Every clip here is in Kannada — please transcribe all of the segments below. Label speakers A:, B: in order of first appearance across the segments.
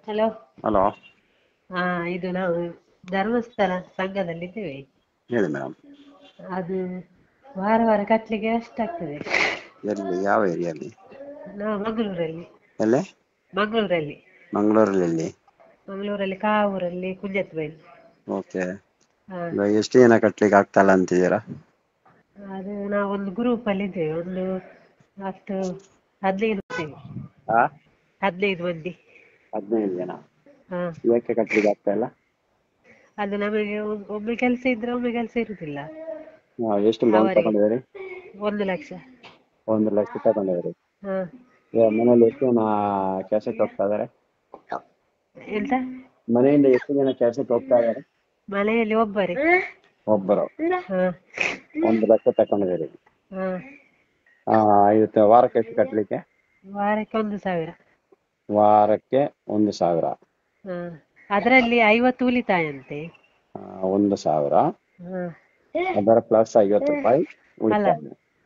A: ಹಲೋ.
B: ಹಲೋ,
A: ಹಾ, ಇದು ನಾವು ಧರ್ಮಸ್ಥಳ ಸಂಘದಲ್ಲಿದ್ದೇವೆ.
B: ಹೇಳಿ ಮೇಡಮ್.
A: ಅದು ವಾರ ವಾರ ಕಟ್ಲಿಕ್ಕೆ ಎಷ್ಟಾಗ್ತದೆ?
B: ಎಲ್ಲಿ, ಯಾವ ಏರಿಯಲ್ಲಿ?
A: ನಾವು ಮಂಗಳೂರಲ್ಲಿ.
B: ಎಲ್ಲೇ?
A: ಮಂಗಳೂರಲ್ಲಿ.
B: ಮಂಗಳೂರಲ್ಲಿ ಎಲ್ಲಿ?
A: ಮಂಗಳೂರಲ್ಲಿ ಕಾವೂರಲ್ಲಿ ಕುಂಜತ್ಬೈಲ್.
B: ಓಕೆ. ಇವಾಗ ಎಷ್ಟು ಜನ ಕಟ್ಲಿಕ್ಕೆ ಆಗ್ತಲ್ಲ ಅಂತಿದ್ದೀರಾ?
A: ಅದು ನಾವೊಂದು ಗ್ರೂಪ್ ಅಲ್ಲಿ ಇದ್ದೇವೆ, ಒಂದು 15 ಮಂದಿ.
B: ಹಾ,
A: 15 ಮಂದಿ.
B: 15 ಜನ.
A: ಹಾ,
B: ಯಾಕೆ ಕಟ್ಲಿಕ್ಕೆ ಆಗ್ತಾ ಇಲ್ಲ?
A: ಅದು ನಮಗೆ ಒಮ್ಮೆ ಕೆಲಸ ಇದ್ರೆ ಒಮ್ಮೆ ಕೆಲಸ ಇರುದಿಲ್ಲ
B: ಎಷ್ಟು ಲೋನ್
A: ಅವರಿಗೆ.
B: ತಗೊಂಡಿದ್ದೀರಿ?
A: 1 ಲಕ್ಷ.
B: 1 ಲಕ್ಷ ತಗೊಂಡಿದ್ದೀರಿ.
A: ಹಾ.
B: ಮನೇಲಿ ಎಷ್ಟು ಜನ ಕೆಲಸಕ್ಕೆ ಹೋಗ್ತಾ ಇದಾರೆ?
A: ಎಂತ?
B: ಮನೆಯಿಂದ ಎಷ್ಟು ಜನ ಕೆಲಸಕ್ಕೆ ಹೋಗ್ತಾ ಇದಾರೆ?
A: ಮನೆಯಲ್ಲಿ ಒಬ್ಬರೇ.
B: ಒಬ್ಬರು.
A: ಹಾ.
B: 1 ಲಕ್ಷ ತಗೊಂಡಿದ್ದೀರಿ.
A: ಹಾ.
B: ಇವತ್ತು ವಾರಕ್ಕೆ ಎಷ್ಟು ಕಟ್ಲಿಕ್ಕೆ?
A: ವಾರಕ್ಕೆ 1,000.
B: ವಾರಕ್ಕೆ 1,000.
A: ಹಾ. ಅದರಲ್ಲಿ 50 ಉಳಿತಾಯಂತೆ.
B: 1,000.
A: ಹಾ.
B: ಅದರ ಪ್ಲಸ್ 50 ರೂಪಾಯಿ
A: ಅಲ್ಲ,
B: ಉಳಿತಾಯ.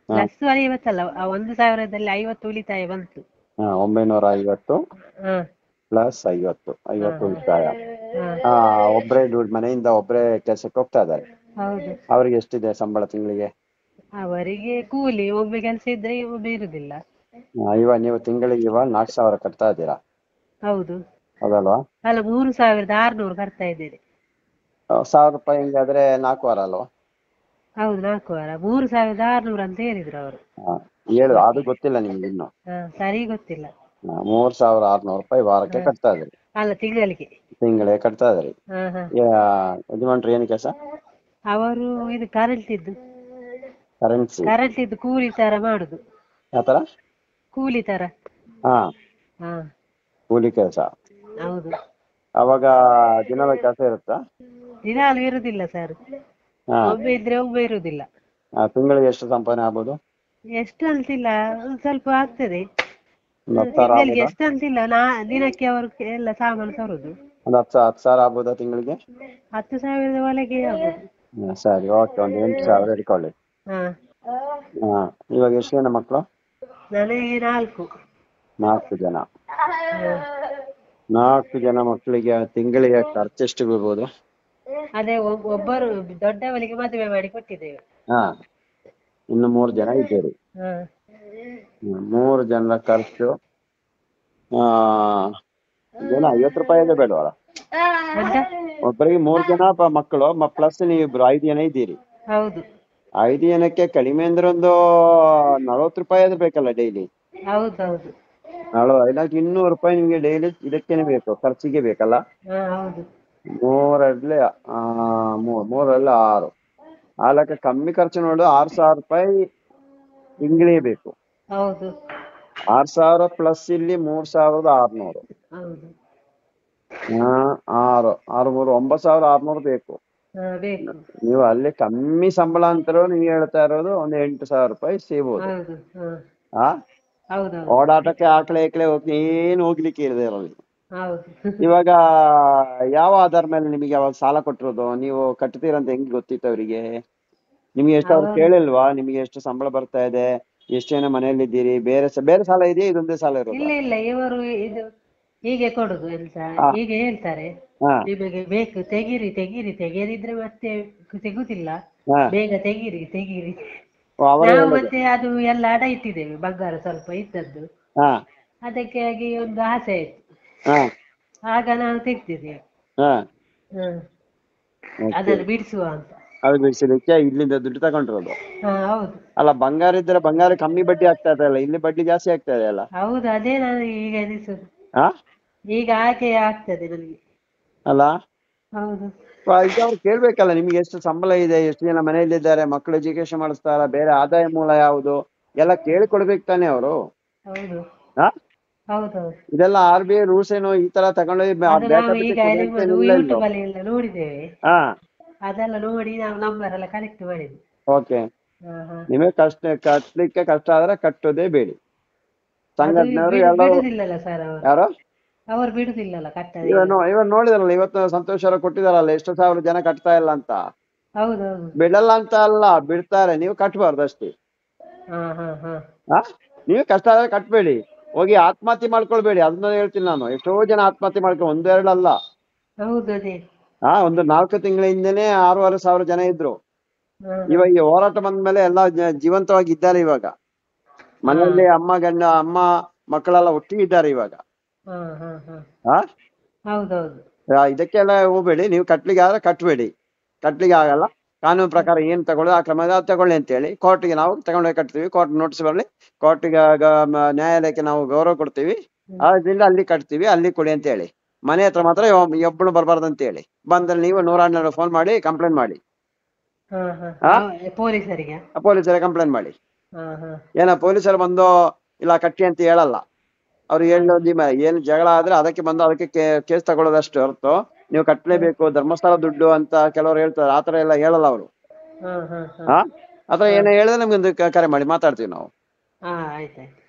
A: ಪ್ಲಸ್ 50 ಅಲ್ಲ, ಆ 1,000ದಲ್ಲಿ 50 ಉಳಿತಾಯ ಬಂತು.
B: 950
A: ಹಾ.
B: ಪ್ಲಸ್ 50
A: ಹಾ.
B: ಉಳಿತಾಯ.
A: ಹಾ.
B: ಒಬ್ಬರೇ ಮನೆಯಿಂದ ಒಬ್ಬರೇ ಕೆಲಸಕ್ಕೆ ಹೋಗ್ತಾ ಇದ್ದಾರೆ.
A: ಹೌದು.
B: ಅವ್ರಿಗೆ ಎಷ್ಟಿದೆ ಸಂಬಳ ತಿಂಗಳಿಗೆ?
A: ಅವರಿಗೆ ಕೂಲಿ, ಒಮ್ಮೆ ಕೆಲಸ ಇದ್ರೆ ಒಮ್ಮೆ ಇರುದಿಲ್ಲ.
B: ಇವಾಗ ನೀವು ತಿಂಗಳಿಗೆ 4,000 ಕಟ್ತಾ ಇದ್ದೀರಾ?
A: ಹೌದು.
B: ಹೌದಲ್ವಾ?
A: ಅಲ್ಲ, 3,600 ಕಟ್ತಾ ಇದ್ದೇನೆ.
B: 1,000 ರೂಪಾಯಿ ಹಿಂಗಾದ್ರೆ 4 ವಾರ ಅಲ್ವಾ?
A: ಹೌದು, 4 ವಾರ. 3,600 ಅಂತ ಹೇಳಿದ್ರು ಅವರು.
B: ಹೇಳು, ಅದು ಗೊತ್ತಿಲ್ಲ ನಿಮ್ಗೆ ಇನ್ನು?
A: ಹಾ, ಸರಿ ಗೊತ್ತಿಲ್ಲ.
B: 3,600 ರೂಪಾಯಿ ವಾರಕ್ಕೆ ಕಟ್ತಾ ಇದ್ರಿ?
A: ಅಲ್ಲ, ತಿಂಗಳಿಗೆ.
B: ತಿಂಗಳಿಗೆ ಕಟ್ತಾ ಇದ್ರಿ.
A: ಹಾ. ಹಾ.
B: ಯಜಮಾನ್ರು ಏನು ಕೆಲಸ?
A: ಅವರು ಇದು ಕರೆಂಟ್ ಇದ್ದು ಕೂಲಿ ತರ ಮಾಡುದು.
B: ಯಾವ ತರ?
A: ಕೂಲಿ ತರ.
B: ಹಾ,
A: ಹಾ.
B: ಕೂಲಿ ಕೆಲಸ.
A: ಹೌದು.
B: ಅವಾಗ ದಿನದ ಕೆಲಸ ಇರುತ್ತಾ?
A: ದಿನಾಲು ಇರುದಿಲ್ಲ ಸರ್, ಒಮ್ಮೆ ಇದ್ರೆ ಒಮ್ಮೆ ಇರುದಿಲ್ಲ.
B: ತಿಂಗಳಿಗೆ ಎಷ್ಟು ಸಂಪಾದನೆ ಆಗ್ಬೋದು?
A: ಎಷ್ಟು ಅಂತಿಲ್ಲ, ಒಂದ್ ಸ್ವಲ್ಪ ಆಗ್ತದೆ.
B: 10,000
A: ತಿಂಗಳಿಗೆ
B: ಆಗ್ಬೋದಾ?
A: ಎಷ್ಟು ಅಂತಿಲ್ಲ, ದಿನಕ್ಕೆ ಅವರು ಎಲ್ಲ ಸಾಮಾನು ತರುದು.
B: ಒಂದು 10,000 ಆಗ್ಬೋದಾ ತಿಂಗಳಿಗೆ?
A: 10,000 ಒಳಗೆ ಆಗ್ಬೋದು.
B: ಸರಿ, ಓಕೆ. ಒಂದು 8,000 ಇಟ್ಕೊಳ್ಳಿ.
A: ಹಾ.
B: ಇವಾಗ ಎಷ್ಟು ಜನ ಮಕ್ಕಳು?
A: ನನಗೆ 4.
B: 4 ಜನ. 4 ಜನ ಮಕ್ಕಳಿಗೆ ತಿಂಗಳಿಗೆ ಖರ್ಚು ಎಷ್ಟು ಬೀಳ್ಬೋದು?
A: ಅದೇ ಒಬ್ಬರು ದೊಡ್ಡವಳಿಗೆ ಮದುವೆ ಮಾಡಿ ಕೊಟ್ಟಿದ್ದೇವೆ.
B: ಇನ್ನು 3 ಜನ ಇದ್ದೀರಿ. 3 ಜನರ ಖರ್ಚು ಜನ 50 ರೂಪಾಯಿ ಬೇಡವಲ್ಲ? ಒಬ್ಬರಿಗೆ 3 ಜನ ಮಕ್ಕಳು ಪ್ಲಸ್ ನೀವು 5 ಜನ ಇದ್ದೀರಿ.
A: ಹೌದು.
B: 5 ಜನಕ್ಕೆ ಕಡಿಮೆ ಅಂದ್ರೆ ಒಂದು 40 ರೂಪಾಯಿ ಬೇಕಲ್ಲ ಡೈಲಿ?
A: ಹೌದೌದು.
B: 200 ರೂಪಾಯಿ ನಿಮ್ಗೆ ಡೈಲಿ ಇದಕ್ಕೇನೆ ಬೇಕು, ಖರ್ಚಿಗೆ ಬೇಕಲ್ಲ?
A: ಹೌದು.
B: 3ರಲ್ಲಿ 6. ಆ ಲೆಕ್ಕ ಕಮ್ಮಿ ಖರ್ಚು ನೋಡು. 6,000 ರೂಪಾಯಿ ತಿಂಗಳಿಗೆ ಬೇಕು.
A: ಹೌದು.
B: 6,000 ಪ್ಲಸ್ ಇಲ್ಲಿ 3,600.
A: ಹೌದು.
B: 9,600 ಬೇಕು. ನೀವು ಅಲ್ಲಿ ಕಮ್ಮಿ ಸಂಬಳ ಅಂತಾರೋ ನೀವು ಹೇಳ್ತಾ ಇರೋದು ಒಂದು 8,000 ರೂಪಾಯಿ ಸಿಗ್ಬೋದು. ಓಡಾಟಕ್ಕೆ ಆಕಳೆ ಹೋಗಿ ಏನು ಹೋಗ್ಲಿಕ್ಕೆ ಇರದೆ ಇರೋದು. ಇವಾಗ ಯಾವ ಆಧಾರ ಮೇಲೆ ನಿಮಗೆ ಅವಾಗ ಸಾಲ ಕೊಟ್ಟಿರೋದು? ನೀವು ಕಟ್ತೀರಂತ ಹೆಂಗ್ ಗೊತ್ತಿತ್ತು ಅವರಿಗೆ? ನಿಮ್ಗೆ ಎಷ್ಟು ಅವ್ರು ಕೇಳಿಲ್ವಾ ನಿಮ್ಗೆ ಎಷ್ಟು ಸಂಬಳ ಬರ್ತಾ ಇದೆ, ಎಷ್ಟು ಜನ ಮನೆಯಲ್ಲಿ ಇದ್ದೀರಿ? ಬೇರೆ ಸಾಲ ಇದೆಯಾ, ಇದೊಂದೇ ಸಾಲ ಇರೋದು?
A: ಇಲ್ಲ, ಇವರು ಇದು ಹೀಗೆ ಕೊಡುದು ಅಂತ ಹೀಗೆ ಹೇಳ್ತಾರೆ. ನಿಮಗೆ ಬೇಕು ತೆಗೀರಿದ್ರೆ ಮತ್ತೆ ತೆಗುದಿಲ್ಲ, ಬೇಗ ತೆಗೀರಿ. ನಾವು ಮತ್ತೆ ಅದು ಎಲ್ಲ ಅಡ ಇಟ್ಟಿದ್ದೇವೆ, ಬಂಗಾರ ಸ್ವಲ್ಪ ಇದ್ದದ್ದು. ಅದಕ್ಕೆ ಆಗಿ ಒಂದು ಆಸೆ ಆಯ್ತು, ಆಗ ನಾವು ತೆಗ್ದಿದ್ದೇವೆ. ಅದನ್ನು ಬಿಡಿಸುವ ಅಂತ.
B: ಅದು ಬಿಡಿಸಲಿಕ್ಕೆ ಇಲ್ಲಿಂದ ದುಡ್ಡು ತಗೊಂಡಿರೋದು?
A: ಹೌದು.
B: ಅಲ್ಲ, ಬಂಗಾರ ಇದ್ರೆ ಬಂಗಾರ ಕಮ್ಮಿ ಬಡ್ಡಿ ಆಗ್ತಾ ಇದೆಯಲ್ಲ, ಇಲ್ಲಿ ಬಡ್ಡಿ ಜಾಸ್ತಿ ಆಗ್ತಾ ಇದೆ ಅಲ್ಲ?
A: ಹೌದು, ಅದೇ ನಾನು ಈಗ ಎನಿಸುದು. ಈಗ ಹಾಗೆ ಆಗ್ತದೆ ನನಗೆ.
B: ಅಲ್ಲ?
A: ಹೌದು.
B: ಈಗ ಅವ್ರು ಕೇಳ್ಬೇಕಲ್ಲ ನಿಮ್ಗೆ ಎಷ್ಟು ಸಂಬಳ ಇದೆ, ಎಷ್ಟು ಜನ ಮನೆಯಲ್ಲಿದ್ದಾರೆ, ಮಕ್ಕಳು ಎಜುಕೇಶನ್ ಮಾಡಿಸ್ತಾರ, ಬೇರೆ ಆದಾಯ ಮೂಲ ಯಾವುದು ಎಲ್ಲ ಕೇಳಿಕೊಡ್ಬೇಕು ತಾನೆ ಅವರು? ಇದೆಲ್ಲ RBI ರೂಲ್ಸ್ ಏನು ಈ ತರ ತಗೊಂಡೋಗಿ
A: ನೋಡಿದ್ದೇವೆ, ಅದೆಲ್ಲ ನೋಡಿ ನಾವು ನಂಬರ್ ಎಲ್ಲ ಕಲೆಕ್ಟ್ ಮಾಡಿದ್ವಿ.
B: ಓಕೆ. ನಿಮಗೆ ಕಟ್ಲಿಕ್ಕೆ ಕಷ್ಟ ಆದ್ರೆ ಕಟ್ಟೋದೇ ಬೇಡಿ. ಸಂಘಟನೆಯವರು
A: ಬಿಡುದಿಲ್ಲಲ್ಲ ಸರ್ ಅವರು.
B: ಯಾರು?
A: ಅವರು ಬಿಡುದಿಲ್ಲಲ್ಲ ಕಟ್ಟದೆ.
B: ಇವಾಗ ನೋಡಿದ್ರಲ್ಲ, ಇವತ್ತು ಸಂತೋಷ್ ಅವರು ಕೊಟ್ಟಿದಾರಲ್ಲ, ಎಷ್ಟು ಸಾವಿರ ಜನ ಕಟ್ತಾ ಇಲ್ಲ ಅಂತ.
A: ಹೌದೌದು.
B: ಬಿಡಲ್ಲ ಅಂತ ಅಲ್ಲ, ಬಿಡ್ತಾರೆ, ನೀವು ಕಟ್ಬಾರ್ದು ಅಷ್ಟೇ. ನೀವು ಕಷ್ಟ ಆದ್ರೆ ಕಟ್ಬೇಡಿ. ಹೋಗಿ ಆತ್ಮಹತ್ಯೆ ಮಾಡ್ಕೊಳ್ಬೇಡಿ, ಅದನ್ನ ಹೇಳ್ತೀನಿ ನಾನು. ಎಷ್ಟೋ ಜನ ಆತ್ಮಹತ್ಯೆ ಮಾಡ್ಕೊ, ಒಂದೆರಡಲ್ಲ. ಒಂದು 4 ತಿಂಗಳ ಹಿಂದೆನೆ 6,500 ಜನ ಇದ್ರು. ಇವಾಗ ಈ ಹೋರಾಟ ಬಂದ್ಮೇಲೆ ಎಲ್ಲ ಜೀವಂತವಾಗಿ ಇದ್ದಾರೆ. ಇವಾಗ ಮನೆಯಲ್ಲಿ ಅಮ್ಮ ಮಕ್ಕಳೆಲ್ಲ ಒಟ್ಟಿಗೆ ಇದ್ದಾರೆ ಇವಾಗ. ಇದಕ್ಕೆಲ್ಲ ಹೋಗ್ಬೇಡಿ. ನೀವು ಕಟ್ಲಿಗೆ ಆದ್ರೆ ಕಟ್ಬೇಡಿ, ಕಟ್ಲಿಗೆ ಆಗಲ್ಲ. ಕಾನೂನು ಪ್ರಕಾರ ಏನ್ ತಗೊಳ್ಳೋದು ಆ ಕ್ರಮ ತಗೊಳ್ಳಿ ಅಂತ ಹೇಳಿ ಕೋರ್ಟ್ಗೆ ನಾವು ತಗೊಂಡೋಗಿ ಕಟ್ತೀವಿ. ಕೋರ್ಟ್ ನೋಟಿಸ್ ಬರಲಿ, ಕೋರ್ಟ್ಗೆ ನ್ಯಾಯಾಲಯಕ್ಕೆ ನಾವು ಗೌರವ ಕೊಡ್ತೀವಿ. ಅದರಿಂದ ಅಲ್ಲಿ ಕಟ್ತೀವಿ, ಅಲ್ಲಿ ಕೊಡಿ ಅಂತ ಹೇಳಿ. ಮನೆ ಹತ್ರ ಮಾತ್ರ ಒಬ್ಬನು ಬರಬಾರ್ದು ಅಂತ ಹೇಳಿ. ಬಂದ್ರೆ ನೀವು 112 ಫೋನ್ ಮಾಡಿ ಕಂಪ್ಲೇಂಟ್ ಮಾಡಿ, ಪೊಲೀಸರಿಗೆ ಕಂಪ್ಲೇಂಟ್ ಮಾಡಿ. ಪೊಲೀಸರು ಬಂದು ಇಲ್ಲ ಕಟ್ಟಿ ಅಂತ ಹೇಳಲ್ಲ. ಅವ್ರು ಹೇಳೋದು ಏನು ಜಗಳ ಆದ್ರೆ ಅದಕ್ಕೆ ಬಂದು ಅದಕ್ಕೆ ಕೇಸ್ ತಗೊಳ್ಳೋದಷ್ಟು ಹೊರತು ನೀವು ಕಟ್ಟಲೇಬೇಕು, ಧರ್ಮಸ್ಥಳ ದುಡ್ಡು ಅಂತ ಕೆಲವರು ಹೇಳ್ತಾರೆ. ಆತರ ಎಲ್ಲ ಹೇಳಲ್ಲ ಅವರು. ಆತರ ಏನೋ ಹೇಳಿದ್ರೆ ನಮ್ಗೊಂದು ಕರೆ ಮಾಡಿ ಮಾತಾಡ್ತೀವಿ ನಾವು.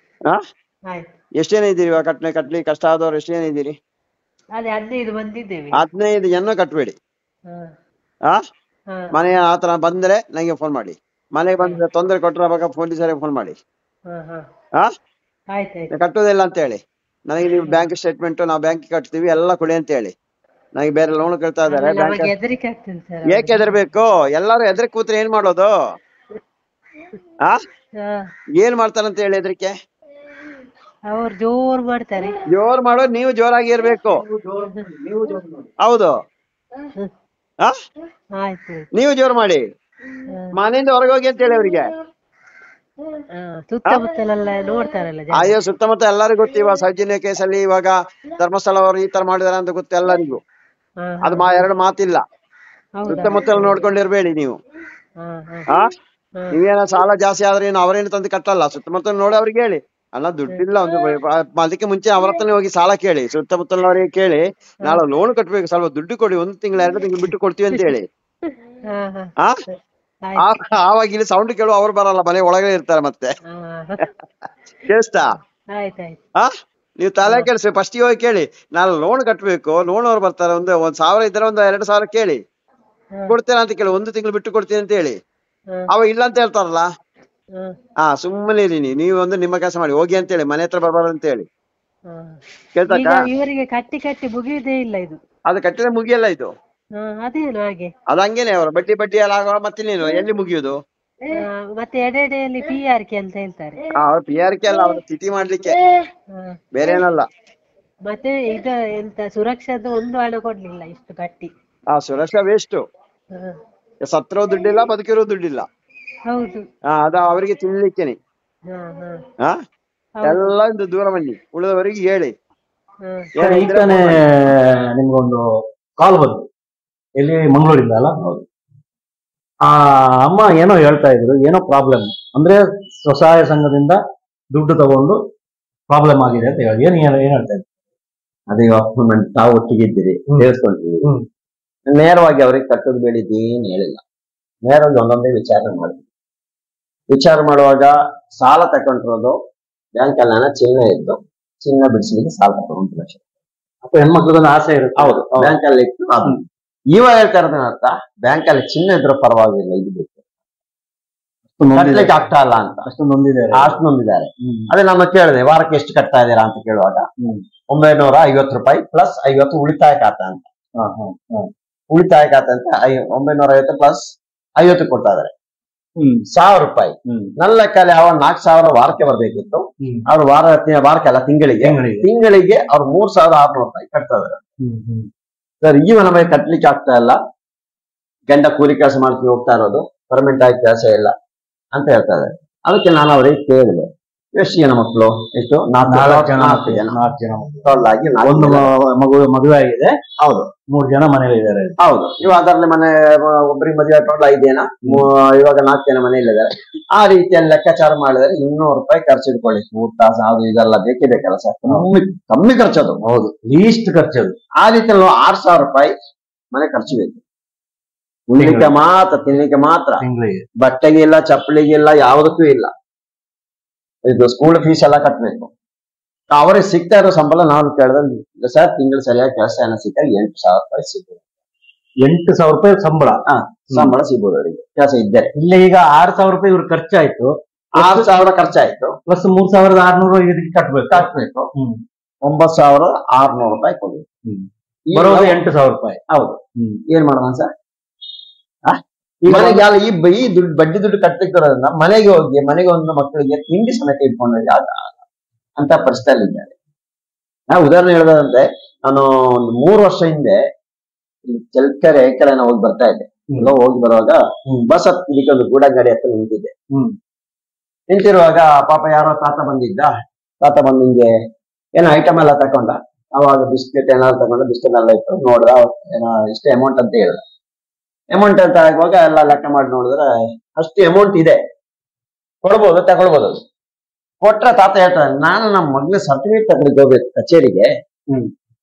B: ಎಷ್ಟು ಜನ ಇದ್ದೀರಿ ಇವಾಗ ಕಟ್ಲಿ ಕಷ್ಟ ಆದವ್ರು? ಎಷ್ಟು ಜನ ಇದ್ದೀರಿ? 15 ಜನ ಕಟ್ಬೇಡಿ. ಮನೆ ಆತರ ಬಂದ್ರೆ ನಂಗೆ ಫೋನ್ ಮಾಡಿ. ಮನೆಗೆ ಬಂದ್ರೆ ತೊಂದರೆ ಕೊಟ್ಟರೆ ಅವಾಗ ಪೊಲೀಸರಿಗೆ ಫೋನ್ ಮಾಡಿ. ಕಟ್ಟೋದಿಲ್ಲ ಅಂತ ಹೇಳಿ ನನಗೆ ನೀವು ಬ್ಯಾಂಕ್ ಸ್ಟೇಟ್ಮೆಂಟ್ ನಾವು ಬ್ಯಾಂಕ್ ಕಟ್ತೀವಿ ಎಲ್ಲ ಕೊಡಿ ಅಂತ ಹೇಳಿ. ನನಗೆ ಬೇರೆ ಲೋನ್ ಕೇಳ್ತಾ ಇದಾರೆ. ಏಕೆ ಹೆದರ್ಬೇಕು? ಎಲ್ಲಾರು ಹೆದರಿ ಕೂತ್ರೆ ಏನ್ ಮಾಡೋದು? ಏನ್ ಮಾಡ್ತಾರಂತ ಹೇಳಿ ಹೆದರಿಕೆ? ಜೋರ್ ಮಾಡೋದು ನೀವು ಜೋರಾಗಿ ಇರ್ಬೇಕು. ಹೌದು, ನೀವು ಜೋರ್ ಮಾಡಿ. ಮನೆಯಿಂದ ಹೊರಗೆ ಹೋಗಿ ಅಂತ ಹೇಳಿ ಅವ್ರಿಗೆ. ಅಯ್ಯೋ, ಸುತ್ತಮುತ್ತ ಎಲ್ಲರಿಗೂ ಗೊತ್ತು. ಇವಾಗ ಸೌಜನ್ಯ ಕೇಸಲ್ಲಿ ಇವಾಗ ಧರ್ಮಸ್ಥಳ ಅವರು ಈ ತರ ಮಾಡಿದಾರೆ ಅಂತ ಗೊತ್ತು ಎಲ್ಲರಿಗೂ. ಅದು 2 ಮಾತಿಲ್ಲ. ಸುತ್ತಮುತ್ತ ನೋಡ್ಕೊಂಡಿರ್ಬೇಡಿ ನೀವು. ನೀವೇನ ಸಾಲ ಜಾಸ್ತಿ ಆದ್ರೆ ಅವರೇನು ತಂದು ಕಟ್ಟಲ್ಲ. ಸುತ್ತಮುತ್ತ ನೋಡಿ ಅವ್ರಿಗೆ ಹೇಳಿ, ಅಲ್ಲ ದುಡ್ಡಿಲ್ಲ ಒಂದು ಅದಕ್ಕೆ ಮುಂಚೆ ಅವ್ರ ಹತ್ರನೇ ಹೋಗಿ ಸಾಲ ಕೇಳಿ. ಸುತ್ತಮುತ್ತಲವರಿಗೆ ಕೇಳಿ, ನಾಳೆ ಲೋನ್ ಕಟ್ಬೇಕು, ಸ್ವಲ್ಪ ದುಡ್ಡು ಕೊಡಿ, 1 ತಿಂಗಳು 2 ತಿಂಗಳು ಬಿಟ್ಟು ಕೊಡ್ತೀವಿ ಅಂತ ಹೇಳಿ. ಆವಾಗ ಇಲ್ಲಿ ಸೌಂಡ್ ಕೇಳುವ ಅವ್ರು ಬರಲ್ಲ, ಮನೆ ಒಳಗಡೆ ಇರ್ತಾರೆ. ಮತ್ತೆ ಕೇಳಿಸ್ತಾ? ನೀವು ತಲೆ ಕೆಲ್ಸಿ ಫಸ್ಟ್ ಹೋಗಿ ಕೇಳಿ, ನಾನು ಲೋನ್ ಕಟ್ಬೇಕು, ಲೋನ್ ಅವ್ರು ಬರ್ತಾರೆ. ಒಂದು 1,000 ಇದ್ರೆ 2,000 ಕೇಳಿ, ಕೊಡ್ತೇನೆ ಅಂತ ಕೇಳಿ. 1 ತಿಂಗಳು ಬಿಟ್ಟು ಕೊಡ್ತೀನಿ ಅಂತ ಹೇಳಿ. ಅವಾಗ ಇಲ್ಲ ಅಂತ ಹೇಳ್ತಾರಲ್ಲ, ಸುಮ್ಮನೆ ಇರಿ. ನೀವು ನಿಮ್ಮ ಕೆಲಸ ಮಾಡಿ, ಹೋಗಿ ಅಂತ ಹೇಳಿ, ಮನೆ ಹತ್ರ ಬರಬಾರ್ದು ಅಂತ ಹೇಳಿ. ಕೇಳ್ತಾ?
A: ಕಟ್ಟಿ ಮುಗಿಯುವುದೇ ಇಲ್ಲ ಇದು.
B: ಅದು ಕಟ್ಟಿದ್ರೆ ಮುಗಿಯಲ್ಲ ಇದು. ಅದು ಹಂಗೇನೆ, ಅವರು ಬಡ್ಡಿ ಎಲ್ಲ ಆಗುವ. ಮತ್ತೆ ನೀನು ಎಲ್ಲಿ ಮುಗಿಯುದು?
A: ಮತ್ತೆ ಎಡೆಯಲ್ಲಿ PRK ಅಂತ ಹೇಳ್ತಾರೆ.
B: PRK ಅಲ್ಲ, ಅವ್ರ ಸ್ಥಿತಿ ಮಾಡ್ಲಿಕ್ಕೆ, ಬೇರೆ ಏನಲ್ಲ.
A: ಮತ್ತೆ ಇದು ಎಂತ ಸುರಕ್ಷಾದ 1 ಹಣ ಕೊಡ್ಲಿಲ್ಲ, ಇಷ್ಟು ಕಟ್ಟಿ.
B: ಸುರಕ್ಷಾ ವೇಸ್ಟ್. ಸತ್ರೋ ದುಡ್ಡಿಲ್ಲ, ಬದುಕಿರೋ ದುಡ್ಡಿಲ್ಲ.
A: ಹೌದು,
B: ಅದ ಅವರಿಗೆ ತಿನ್ಲಿಕ್ಕೇನೆ. ಎಲ್ಲ ದೂರ ಬನ್ನಿ, ಉಳಿದವರಿಗೆ ಹೇಳಿ.
C: ನಿಮ್ಗೊಂದು ಕಾಲ್ ಬಂತು, ಎಲ್ಲಿ ಮಂಗಳೂರಿಂದ ಅಲ್ಲ? ಹೌದು. ಅಮ್ಮ ಏನೋ ಹೇಳ್ತಾ ಇದ್ರು, ಏನೋ ಪ್ರಾಬ್ಲಮ್ ಅಂದ್ರೆ ಸ್ವಸಹಾಯ ಸಂಘದಿಂದ ದುಡ್ಡು ತಗೊಂಡು ಪ್ರಾಬ್ಲಮ್ ಆಗಿದೆ ಅಂತ ಹೇಳಿ. ಏನ್ ಹೇಳ್ತಾ ಇದ್ರು?
D: ಅದೇ ತಾವು ಒಟ್ಟಿಗಿದ್ದೀರಿ, ಹೇಳ್ಕೊಂಡಿದ್ದೀವಿ. ನೇರವಾಗಿ ಅವ್ರಿಗೆ ಕಟ್ಟೋದು ಬೇಡಿದ್ದೇನು ಹೇಳಿಲ್ಲ. ನೇರವಾಗಿ ಒಂದೊಂದೇ ವಿಚಾರ ಮಾಡುವಾಗ ಸಾಲ ತಗೊಂಡಿರೋದು ಬ್ಯಾಂಕ್ ಅಲ್ಲಿ ಚಿನ್ನ ಬಿಡಿಸಲಿಕ್ಕೆ ಸಾಲ ತಗೊಂಡು 1 ಲಕ್ಷ.
C: ಅಪ್ಪ ಹೆಣ್ಮಕ್ಳಿಗೊಂದು ಆಸೆ ಇರುತ್ತೆ.
D: ಹೌದು, ಬ್ಯಾಂಕ್ ಅಲ್ಲಿ ಇತ್ತು. ಇವಾಗ ಹೇಳ್ತಾ ಇರೋದನ್ನ ಅರ್ಥ, ಬ್ಯಾಂಕ್ ಅಲ್ಲಿ ಚಿನ್ನ ಇದ್ರೂ ಪರವಾಗಿಲ್ಲ, ಇದು ಬೇಕು, ಕಟ್ಲಿಕ್ಕೆ ಆಗ್ತಾ ಇಲ್ಲ ಅಂತ ಅಷ್ಟು ನೊಂದಿದ್ದಾರೆ. ಅದೇ ನಮ್ಮ ಕೇಳಿದೆ, ವಾರಕ್ಕೆ ಎಷ್ಟು ಕಟ್ತಾ ಇದ್ದೀರಾ ಅಂತ ಕೇಳುವಾಗ 950 ರೂಪಾಯಿ ಪ್ಲಸ್ 50 ಉಳಿತಾಯ ಖಾತೆ ಅಂತ. ಉಳಿತಾಯ ಖಾತೆ ಅಂತ 950 ಪ್ಲಸ್ 50 ಕೊಡ್ತಾ ಇದಾರೆ. 1,000 ರೂಪಾಯಿ. ನನ್ನ ಲೆಕ್ಕಲ್ಲಿ ಅವ 4,000 ವಾರಕ್ಕೆ ಬರ್ಬೇಕಿತ್ತು. ಅವ್ರು ವಾರಕ್ಕೆಲ್ಲ ತಿಂಗಳಿಗೆ ಅವ್ರು 3,600 ರೂಪಾಯಿ ಕಟ್ತಾ ಇದಾರೆ. ಸರ್, ಈಗ ನಮಗೆ ಕಟ್ಲಿಕ್ಕೆ ಆಗ್ತಾ ಇಲ್ಲ, ಗಂಡ ಕೂಲಿ ಕೆಲಸ ಮಾಡ್ತೀವಿ, ಹೋಗ್ತಾ ಇರೋದು, ಪರ್ಮನೆಂಟ್ ಆಗಿ ಕೆಲಸ ಇಲ್ಲ ಅಂತ ಹೇಳ್ತಾ ಇದ್ದಾರೆ. ಅದಕ್ಕೆ ನಾನು ಅವ್ರಿಗೆ ಕೇಳಿದೆ, ಎಷ್ಟು ಜನ ಮಕ್ಕಳು? ಎಷ್ಟು? 4 ಜನ.
C: ಒಂದು ಮದುವೆ ಆಗಿದೆ.
D: ಹೌದು.
C: 3 ಜನ ಮನೇಲಿ ಇದ್ದಾರೆ.
D: ಹೌದು. ಇವಾಗ ಅದರಲ್ಲಿ ಮನೆ ಒಬ್ಬರಿಗೆ ಮದುವೆ ಟೋಟಲ್ 5 ಜನ, ಇವಾಗ 4 ಜನ ಮನೆಯಲ್ಲಿ ಇದ್ದಾರೆ. ಆ ರೀತಿಯಲ್ಲಿ ಲೆಕ್ಕಾಚಾರ ಮಾಡಿದರೆ 200 ರೂಪಾಯಿ ಖರ್ಚು ಇಟ್ಕೊಳ್ಳಿ. ಊಟ ಅದು ಇದೆಲ್ಲ ಬೇಕೇ ಬೇಕಲ್ಲ ಸರ್, ಕಮ್ಮಿ ಖರ್ಚದು.
C: ಹೌದು, ಲೀಸ್ಟ್ ಖರ್ಚದು.
D: ಆ ರೀತಿಯಲ್ಲಿ 6,000 ರೂಪಾಯಿ ಮನೆ ಖರ್ಚು ಬೇಕು. ಉಳಿಲಿಕ್ಕೆ ಮಾತ್ರ, ತಿನ್ಲಿಕ್ಕೆ ಮಾತ್ರ. ಬಟ್ಟೆಗೆ ಇಲ್ಲ, ಚಪ್ಪಲಿಗೆ ಇಲ್ಲ, ಯಾವುದಕ್ಕೂ ಇಲ್ಲ. ಇದು ಸ್ಕೂಲ್ ಫೀಸ್ ಎಲ್ಲ ಕಟ್ಟಬೇಕು. ಅವ್ರಿಗೆ ಸಿಗ್ತಾ ಇರೋ ಸಂಬಳ ನಾನು ಕೇಳಿದ್ರೆ, ಸರ್ ತಿಂಗಳು ಸರಿಯಾಗಿ ಕೆಲಸ ಏನೋ ಸಿಗ್ತಾರೆ, 8,000 ರೂಪಾಯಿ ಸಿಗ್ಬೋದು.
C: 8,000 ರೂಪಾಯಿ ಸಂಬಳ
D: ಸಿಗ್ಬೋದು ಅವರಿಗೆ ಕೆಲಸ ಇದ್ದಾರೆ.
C: ಇಲ್ಲ, ಈಗ 6,000 ರೂಪಾಯಿ ಇವ್ರ ಖರ್ಚಾಯ್ತು.
D: 6,000 ಖರ್ಚಾಯ್ತು,
C: ಪ್ಲಸ್ 3,600 ಇದಕ್ಕೆ ಕಟ್ಬೇಕು.
D: 9,600 ರೂಪಾಯಿ ಕೊಡ್ಬೇಕು.
C: ಬರೋದು 8,000 ರೂಪಾಯಿ.
D: ಹೌದು. ಏನ್ ಮಾಡೋಣ ಸರ್? ಮನೆಗೆ ಈ ದುಡ್ಡು ಬಡ್ಡಿ ದುಡ್ಡು ಕಟ್ಟಲಿಕ್ಕಿರೋದ್ರಿಂದ ಮನೆಗೆ ಹೋಗಿ ಮನೆಗೆ ಒಂದು ಮಕ್ಕಳಿಗೆ ತಿಂಡಿ ಸಮೇತ ಇಟ್ಕೊಂಡು ಅಂತ ಪರಿಸ್ಥಿತಿಯಲ್ಲಿ ಇದ್ದಾರೆ. ಉದಾಹರಣೆ ಹೇಳೋದಂದ್ರೆ, ನಾನು ಒಂದು 3 ವರ್ಷ ಹಿಂದೆ ಚಳ್ಕೆರೆ ಕಡೆ ಹೋಗಿ ಬರ್ತಾ ಇದ್ದೆ. ಹೋಗಿ ಬರುವಾಗ ಬಸ್ ಹತ್ತಿಗೆ ಒಂದು ಗೂಡಂಗಡಿ ಹತ್ರ ನಿಂತಿದ್ದೆ. ನಿಂತಿರುವಾಗ ಪಾಪ ಯಾರೋ ತಾತ ಬಂದು ಹಿಂಗೆ ಏನೋ ಐಟಮ್ ಎಲ್ಲ ತಕೊಂಡ. ಅವಾಗ ಬಿಸ್ಕೆಟ್ ಏನಾದ್ರು ತಗೊಂಡು ಬಿಸ್ಕೆಟ್ ಎಲ್ಲ ಇಟ್ಟು ನೋಡ್ದ, ಏನೋ ಇಷ್ಟೇ ಅಮೌಂಟ್ ಅಂತ ಹೇಳ್ದ. ಅಮೌಂಟ್ ಅಂತ ಆಗುವಾಗ ಎಲ್ಲ ಲೆಕ್ಕ ಮಾಡಿ ನೋಡಿದ್ರೆ ಅಷ್ಟು ಅಮೌಂಟ್ ಇದೆ, ಕೊಡ್ಬೋದು, ತಗೊಳ್ಬೋದು. ಕೊಟ್ರೆ ತಾತ ಹೇಳ್ತಾರೆ, ನಾನು ನಮ್ಮ ಮಗ್ನ ಸರ್ಟಿಫಿಕೇಟ್ ತಗೊಳ್ಳಿಕ್ಕೆ ಹೋಗ್ಬೇಕು ಕಚೇರಿಗೆ,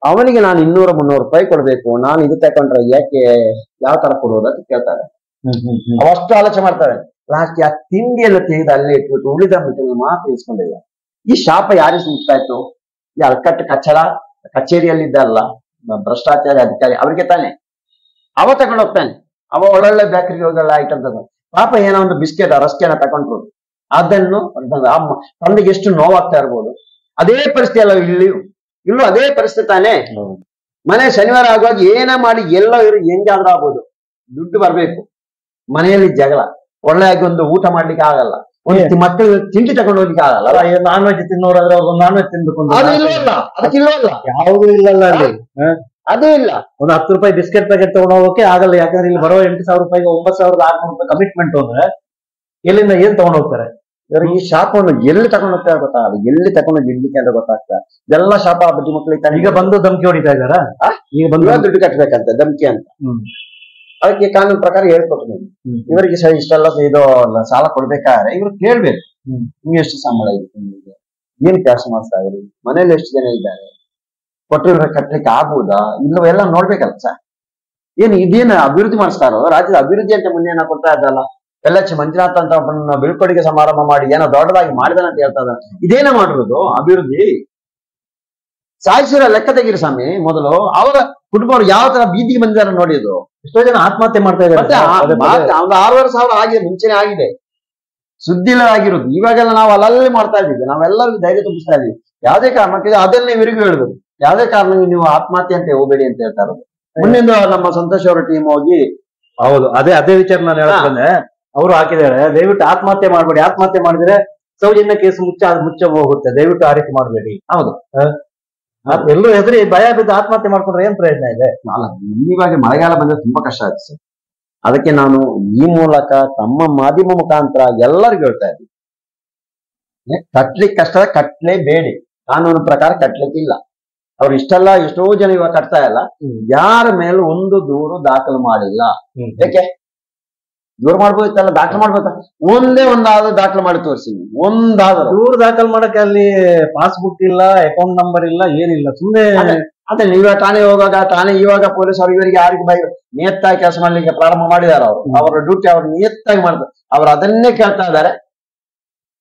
D: ಅವನಿಗೆ ನಾನು 200-300 ರೂಪಾಯಿ ಕೊಡ್ಬೇಕು, ನಾನು ಇದು ತಕೊಂಡ್ರೆ ಯಾಕೆ, ಯಾವ ತರ ಕೊಡೋದು ಅಂತ ಕೇಳ್ತಾರೆ. ಅವಷ್ಟು ಆಲೋಚನೆ ಮಾಡ್ತಾರೆ. ಲಾಸ್ಟ್ ಆ ತಿಂಡಿಯನ್ನು ತೆಗೆದು ಅಲ್ಲೇ ಇಟ್ಬಿಟ್ಟು ಉಳಿದ ಮಿಟ್ಟನ್ನು ಮಾತ್ರ ಇಸ್ಕೊಂಡಿಲ್ಲ. ಈ ಶಾಪ ಯಾರಿಗೆ ಮುಗ್ತಾ ಇತ್ತು? ಈ ಅಲ್ಕಟ್ಟು ಕಚೇರಿಯಲ್ಲಿದ್ದಲ್ಲ ಭ್ರಷ್ಟಾಚಾರಿ ಅಧಿಕಾರಿ, ಅವ್ರಿಗೆ ತಾನೆ. ಅವ ತಗೊಂಡು ಹೋಗ್ತಾನೆ, ಅವ ಒಳ್ಳೊಳ್ಳೆ ಬೇಕರಿಗೆ ಹೋಗಲ್ಲ ಐಟಮ್ ತಗೊಂಡು. ಪಾಪ ಏನೋ ಒಂದು ಬಿಸ್ಕೆಟ್ ರಸ್ಕೆನ ತಗೊಂಡ್ರು, ಅದನ್ನು ತಂದೆಗೆ ಎಷ್ಟು ನೋವಾಗ್ತಾ ಇರ್ಬೋದು. ಅದೇ ಪರಿಸ್ಥಿತಿ ಅಲ್ಲ ಇಲ್ಲೂ ಅದೇ ಪರಿಸ್ಥಿತಿ ತಾನೇ. ಮನೆ ಶನಿವಾರ ಆಗುವಾಗ ಏನ ಮಾಡಿ ಎಲ್ಲೋ ಹೆಂಗಾದ್ರೂ ಆಗ್ಬೋದು, ದುಡ್ಡು ಬರ್ಬೇಕು. ಮನೆಯಲ್ಲಿ ಜಗಳ, ಒಳ್ಳೆಯಾಗಿ ಒಂದು ಊಟ ಮಾಡ್ಲಿಕ್ಕೆ ಆಗಲ್ಲ, ಒಂದು ಮಕ್ಕಳು ತಿಂಡಿ ತಗೊಂಡು ಹೋಗ್ಲಿಕ್ಕೆ ಆಗಲ್ಲ.
C: ನಾನ್ ವೆಜ್ ತಿನ್ನೋರಾದ್ರೆ ನಾನ್ ವೆಜ್ ತಿನ್ಬೇಕು,
D: ಅದಕ್ಕಿಲ್ವಲ್ಲ,
C: ಯಾವ್ದು ಇಲ್ಲಲ್ಲ ಅಲ್ಲಿ.
D: ಅದು ಇಲ್ಲ.
C: ಒಂದು 10 ರೂಪಾಯಿ ಬಿಸ್ಕೆಟ್ ಪ್ಯಾಕೆಟ್ ತಗೊಂಡು ಹೋಗೋಕೆ ಆಗಲ್ಲ. ಯಾಕಂದ್ರೆ ಇಲ್ಲಿ ಬರೋ 8,000 ರೂಪಾಯಿಗೆ 9,600 ರೂಪಾಯಿ ಕಮಿಟ್ಮೆಂಟ್ ಅಂದ್ರೆ ಎಲ್ಲಿಂದ ಏನ್ ತಗೊಂಡ್ ಹೋಗ್ತಾರೆ?
D: ಈ ಶಾಪವನ್ನು ಎಲ್ಲಿ ತಗೊಂಡು ಹೋಗ್ತಾರೆ ಗೊತ್ತಾಗಲ್ಲ, ಎಲ್ಲಿ ತಗೊಂಡು ಇಡ್ಲಿಕ್ಕೆ ಅಂತ ಗೊತ್ತಾಗ್ತಾರೆ. ಎಲ್ಲ ಶಾಪ ಬಡ್ಡಿ ಮಕ್ಕಳಿಗೆ
C: ಈಗ ಬಂದು ಧಮಕಿ ಹೊಡಿತಾ ಇದಾರ.
D: ಈಗ ಬಂದು ದುಡ್ಡು ಕಟ್ಬೇಕಂತ ಧಮಕಿ ಅಂತ. ಅದಕ್ಕೆ ಕಾನೂನು ಪ್ರಕಾರ ಹೇಳ್ಕೊಟ್ಟು ಇವರಿಗೆ ಇಷ್ಟೆಲ್ಲ ಇದು ಸಾಲ ಕೊಡ್ಬೇಕಾದ್ರೆ ಇವ್ರು ಕೇಳ್ಬೇಕು, ನಿಮ್ಗೆ ಎಷ್ಟು ಸಂಬಳ ಇರುತ್ತೆ, ನಿಮಗೆ ಏನ್ ಕೆಲಸ ಮಾಡ್ತಾ ಇದ್ರಿ, ಮನೇಲಿ ಎಷ್ಟು ಜನ ಇದ್ದಾರೆ, ಕೊಟ್ಟಿರೋ ಕಟ್ಲಿಕ್ಕೆ ಆಗ್ಬೋದಾ ಇಲ್ಲವೆಲ್ಲ ನೋಡ್ಬೇಕಲ್ಲ ಸರ್. ಇದೇನು ಅಭಿವೃದ್ಧಿ ಮಾಡಿಸ್ತಾರೋ, ರಾಜ್ಯದ ಅಭಿವೃದ್ಧಿ ಅಂತ ಮುನ್ನೇನ ಕೊಡ್ತಾ ಇದ್ದಲ್ಲ. LH ಮಂಜುನಾಥ್ ಅಂತ ಒಬ್ಬನ ಬೀಳ್ಕೊಡುಗೆ ಸಮಾರಂಭ ಮಾಡಿ ಏನೋ ದೊಡ್ಡದಾಗಿ ಮಾಡಿದಾನೆ ಅಂತ ಹೇಳ್ತಾ ಇದ್ದಾನೆ. ಇದೇನ ಮಾಡಿರೋದು ಅಭಿವೃದ್ಧಿ? ಸಾಯಿಸಿರೋ ಲೆಕ್ಕ ತೆಗೀರಿ ಸ್ವಾಮಿ. ಮೊದಲು ಅವರ ಕುಟುಂಬವ್ರು ಯಾವ ತರ ಬೀದಿಗೆ ಬಂದಿದ್ದಾರೆ ನೋಡಿದ್ರು.
C: ಎಷ್ಟೋ ಜನ ಆತ್ಮಹತ್ಯೆ ಮಾಡ್ತಾ ಇದ್ದಾರೆ.
D: ಒಂದು 6,500 ಆಗಿದೆ, ಮುಂಚೆನೆ ಆಗಿದೆ, ಸುದ್ದಿಲ್ಲ ಆಗಿರೋದು. ಇವಾಗೆಲ್ಲ ನಾವು ಅಲ್ಲಲ್ಲಿ ಮಾಡ್ತಾ ಇದ್ದೀವಿ, ನಾವೆಲ್ಲರಿಗೂ ಧೈರ್ಯ ತುಂಬಿಸ್ತಾ ಇದೀವಿ. ಯಾವುದೇ ಕಾರಣಕ್ಕೆ ಅದನ್ನೇ ಇವರಿಗೂ ಹೇಳಿದ್ರು, ಯಾವುದೇ ಕಾರಣಕ್ಕೆ ನೀವು ಆತ್ಮಹತ್ಯೆ ಅಂತ ಹೋಗಬೇಡಿ ಅಂತ ಹೇಳ್ತಾ ಇರೋದು. ಮುಂದಿನ ನಮ್ಮ ಸಂತೋಷ್ ಅವರ ಟೀಮ್ ಹೋಗಿ,
C: ಹೌದು ಅದೇ ವಿಚಾರ ನಾನು ಹೇಳಕ್ ಬಂದೆ. ಅವರು ಹಾಕಿದ್ದಾರೆ, ದಯವಿಟ್ಟು ಆತ್ಮಹತ್ಯೆ ಮಾಡ್ಬೇಡಿ, ಆತ್ಮಹತ್ಯೆ ಮಾಡಿದ್ರೆ ಸೌಜನ್ಯ ಕೇಸ್ ಮುಚ್ಚ ಹೋಗುತ್ತೆ, ದಯವಿಟ್ಟು ಆ ರೀತಿ ಮಾಡಬೇಡಿ.
D: ಹೌದು,
C: ಎಲ್ಲರೂ ಹೆದರಿ ಭಯ ಬಿದ್ದು ಆತ್ಮಹತ್ಯೆ ಮಾಡ್ಕೊಂಡ್ರೆ ಏನ್ ಪ್ರಯೋಜನ ಇದೆ?
D: ಇವಾಗ ಮಳೆಗಾಲ ಬಂದ್ರೆ ತುಂಬಾ ಕಷ್ಟ ಆಗುತ್ತೆ ಸರ್. ಅದಕ್ಕೆ ನಾನು ಈ ಮೂಲಕ ತಮ್ಮ ಮಾಧ್ಯಮ ಮುಖಾಂತರ ಎಲ್ಲರಿಗೂ ಹೇಳ್ತಾ ಇದ್ದೀನಿ, ಕಟ್ಲಿಕ್ಕೆ ಕಷ್ಟ, ಕಟ್ಲೇಬೇಡಿ. ಕಾನೂನು ಪ್ರಕಾರ ಕಟ್ಲಿಕ್ಕಿಲ್ಲ. ಅವ್ರು ಇಷ್ಟೆಲ್ಲ ಎಷ್ಟೋ ಜನ ಇವಾಗ ಕಟ್ತಾ ಇಲ್ಲ, ಯಾರ ಮೇಲೂ ಒಂದು ದೂರು ದಾಖಲು ಮಾಡಿಲ್ಲ. ಯಾಕೆ ದೂರ ಮಾಡ್ಬೋದಿತ್ತಲ್ಲ, ದಾಖಲು ಮಾಡ್ಬೋದ? ಒಂದೇ ಒಂದಾದ್ರೂ ದಾಖಲು ಮಾಡಿ ತೋರಿಸಿ. ಒಂದಾದ್ರೂ
C: ದೂರು ದಾಖಲು ಮಾಡಕ್ಕೆ ಅಲ್ಲಿ ಪಾಸ್ಬುಕ್ ಇಲ್ಲ, ಅಕೌಂಟ್ ನಂಬರ್ ಇಲ್ಲ, ಏನಿಲ್ಲ, ಸುಮ್ಮನೆ
D: ಅದೇ ನೀವಾಗ ಠಾಣೆ ಹೋಗಾಗ ಠಾಣೆ ಇವಾಗ ಪೊಲೀಸ್ ಅವ್ರು ಇವರಿಗೆ ಯಾರಿಗೆ ಬೈ ನಿಯತ್ತಾಗಿ ಕೆಲಸ ಮಾಡ್ಲಿಕ್ಕೆ ಪ್ರಾರಂಭ ಮಾಡಿದಾರೆ. ಅವರ ಡ್ಯೂಟಿ ಅವ್ರು ನಿಯತ್ತಾಗಿ ಮಾಡ್ತಾರೆ. ಅವ್ರು ಅದನ್ನೇ ಕೇಳ್ತಾ ಇದ್ದಾರೆ,